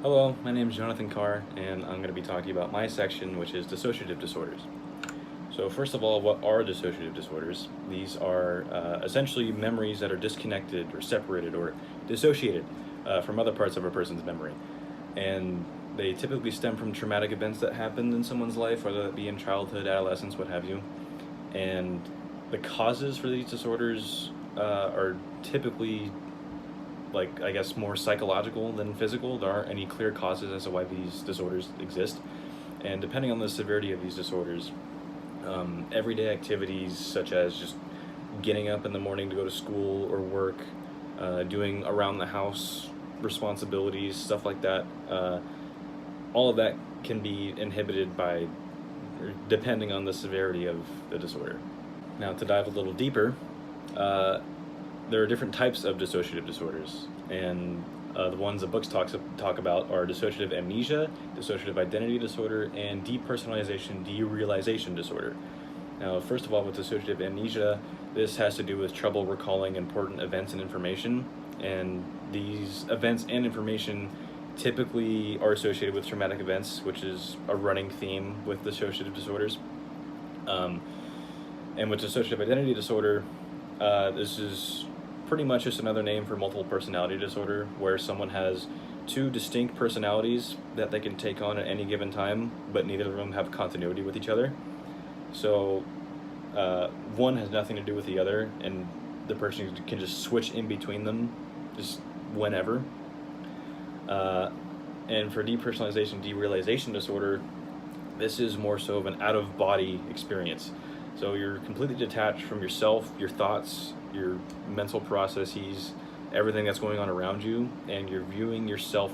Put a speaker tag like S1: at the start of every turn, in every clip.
S1: Hello, my name is Jonathan Carr, and I'm going to be talking about my section, which is dissociative disorders. So first of all, what are dissociative disorders? These are essentially memories that are disconnected or separated or dissociated from other parts of a person's memory. And they typically stem from traumatic events that happened in someone's life, whether that be in childhood, adolescence, what have you. And the causes for these disorders are typically, like, I guess, more psychological than physical. There aren't any clear causes as to why these disorders exist. And depending on the severity of these disorders, everyday activities such as just getting up in the morning to go to school or work, doing around the house responsibilities, stuff like that, all of that can be inhibited by, depending on the severity of the disorder. Now, to dive a little deeper, there are different types of dissociative disorders, and the ones the books talk about are dissociative amnesia, dissociative identity disorder, and depersonalization derealization disorder. Now, first of all, with dissociative amnesia, this has to do with trouble recalling important events and information, and these events and information typically are associated with traumatic events, which is a running theme with dissociative disorders. And with dissociative identity disorder, this is pretty much just another name for multiple personality disorder, where someone has two distinct personalities that they can take on at any given time, but neither of them have continuity with each other. So one has nothing to do with the other, and the person can just switch in between them just whenever. And for depersonalization derealization disorder, this is more so of an out-of-body experience. So you're completely detached from yourself, your thoughts, your mental processes, everything that's going on around you, and you're viewing yourself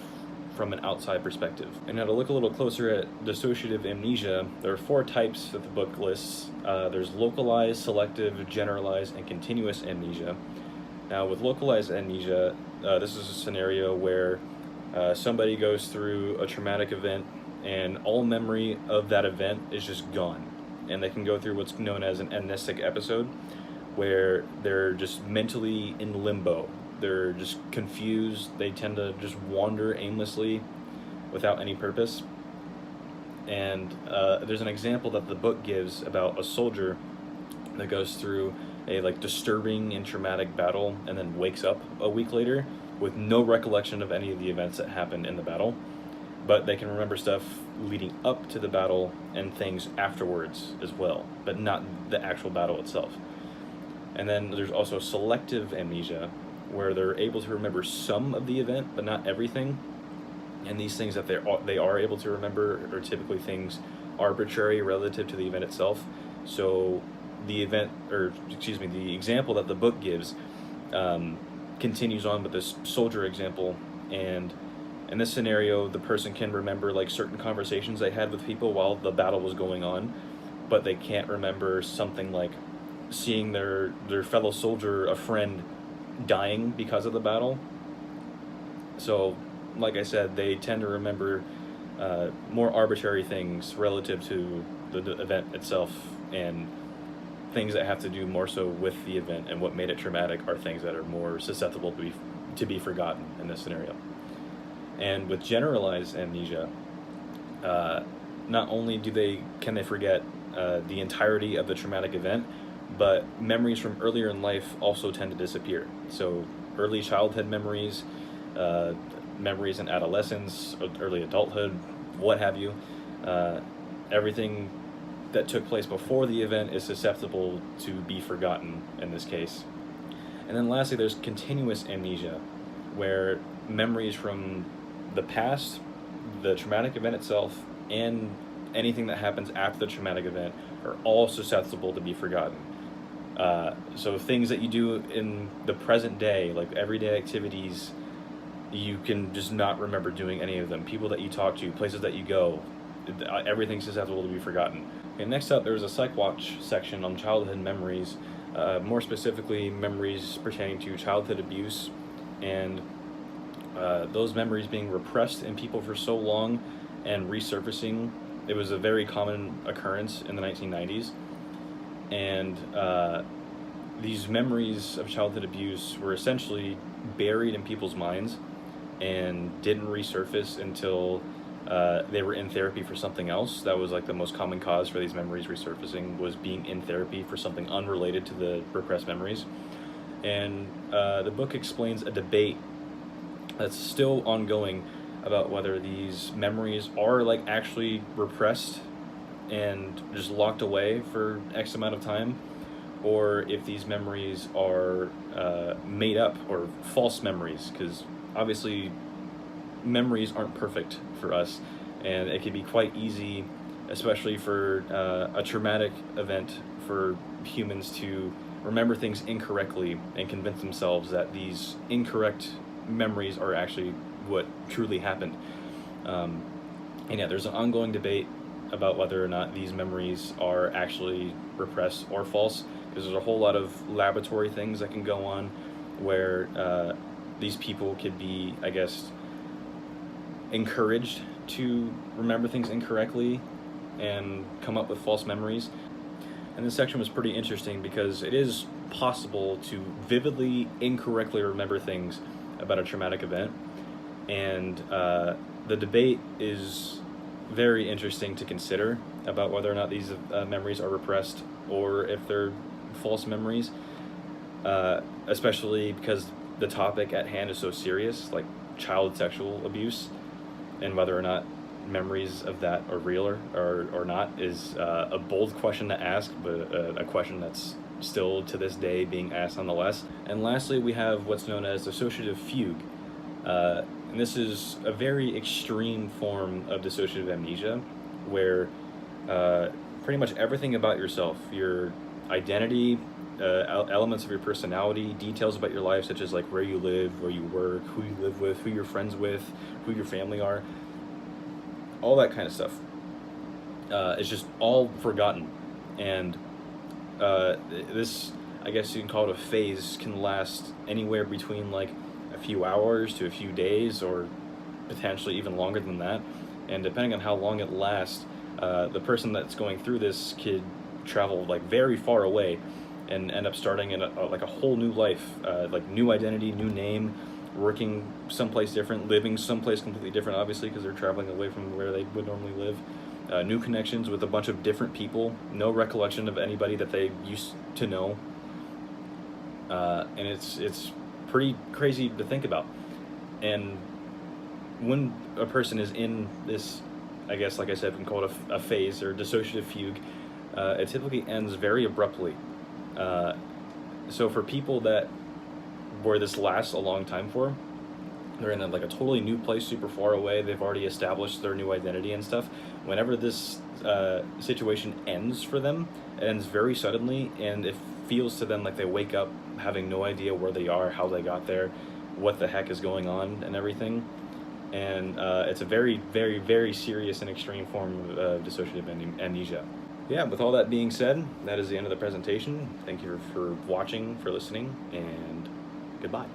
S1: from an outside perspective. And now to look a little closer at dissociative amnesia, there are 4 types that the book lists. There's localized, selective, generalized, and continuous amnesia. Now with localized amnesia, this is a scenario where somebody goes through a traumatic event and all memory of that event is just gone. And they can go through what's known as an amnestic episode, where they're just mentally in limbo. They're just confused. They tend to just wander aimlessly without any purpose. And there's an example that the book gives about a soldier that goes through a disturbing and traumatic battle and then wakes up a week later with no recollection of any of the events that happened in the battle, but they can remember stuff leading up to the battle and things afterwards as well, but not the actual battle itself. And then there's also selective amnesia, where they're able to remember some of the event, but not everything. And these things that they are able to remember are typically things arbitrary relative to the event itself. So the example that the book gives continues on with this soldier example, and in this scenario, the person can remember certain conversations they had with people while the battle was going on, but they can't remember something like seeing their fellow soldier, a friend, dying because of the battle. So, like I said, they tend to remember more arbitrary things relative to the event itself, and things that have to do more so with the event and what made it traumatic are things that are more susceptible to be forgotten in this scenario. And with generalized amnesia, not only can they forget the entirety of the traumatic event, but memories from earlier in life also tend to disappear. So early childhood memories, memories in adolescence, early adulthood, what have you, everything that took place before the event is susceptible to be forgotten in this case. And then lastly, there's continuous amnesia, where memories from the past, the traumatic event itself, and anything that happens after the traumatic event are all susceptible to be forgotten. So things that you do in the present day, like everyday activities, you can just not remember doing any of them. People that you talk to, places that you go, everything's susceptible to be forgotten. Okay, next up, there's a Psych Watch section on childhood memories, more specifically memories pertaining to childhood abuse, and those memories being repressed in people for so long and resurfacing. It was a very common occurrence in the 1990s, and these memories of childhood abuse were essentially buried in people's minds, and didn't resurface until they were in therapy for something else. That was like the most common cause for these memories resurfacing, was being in therapy for something unrelated to the repressed memories. And the book explains a debate that's still ongoing about whether these memories are like actually repressed and just locked away for X amount of time, or if these memories are made up or false memories, because obviously memories aren't perfect for us, and it can be quite easy, especially for a traumatic event, for humans to remember things incorrectly and convince themselves that these incorrect memories are actually what truly happened. And yeah, there's an ongoing debate about whether or not these memories are actually repressed or false, because there's a whole lot of laboratory things that can go on where these people could be, I guess, encouraged to remember things incorrectly and come up with false memories. And this section was pretty interesting because it is possible to vividly incorrectly remember things about a traumatic event, and the debate is very interesting to consider about whether or not these memories are repressed or if they're false memories, especially because the topic at hand is so serious, like child sexual abuse, and whether or not memories of that are real or not is a bold question to ask, but a question that's still to this day being asked nonetheless. And lastly, we have what's known as dissociative fugue. And this is a very extreme form of dissociative amnesia, where pretty much everything about yourself, your identity, elements of your personality, details about your life, such as like where you live, where you work, who you live with, who you're friends with, who your family are, all that kind of stuff, is just all forgotten. And this, I guess you can call it a phase, can last anywhere between like a few hours to a few days, or potentially even longer than that. And depending on how long it lasts, the person that's going through this could travel like very far away and end up starting in like a whole new life, like new identity, new name, working someplace different, living someplace completely different, obviously, because they're traveling away from where they would normally live. New connections with a bunch of different people, no recollection of anybody that they used to know. And it's pretty crazy to think about. And when a person is in this, I guess, like I said, we can call it a phase or dissociative fugue, it typically ends very abruptly. So for people that where this lasts a long time for, they're in like a totally new place, super far away, they've already established their new identity and stuff. Whenever this situation ends for them, it ends very suddenly, and it feels to them like they wake up having no idea where they are, how they got there, what the heck is going on, and everything. And it's a very, very, very serious and extreme form of dissociative amnesia. Yeah, with all that being said, that is the end of the presentation. Thank you for watching, for listening, and goodbye.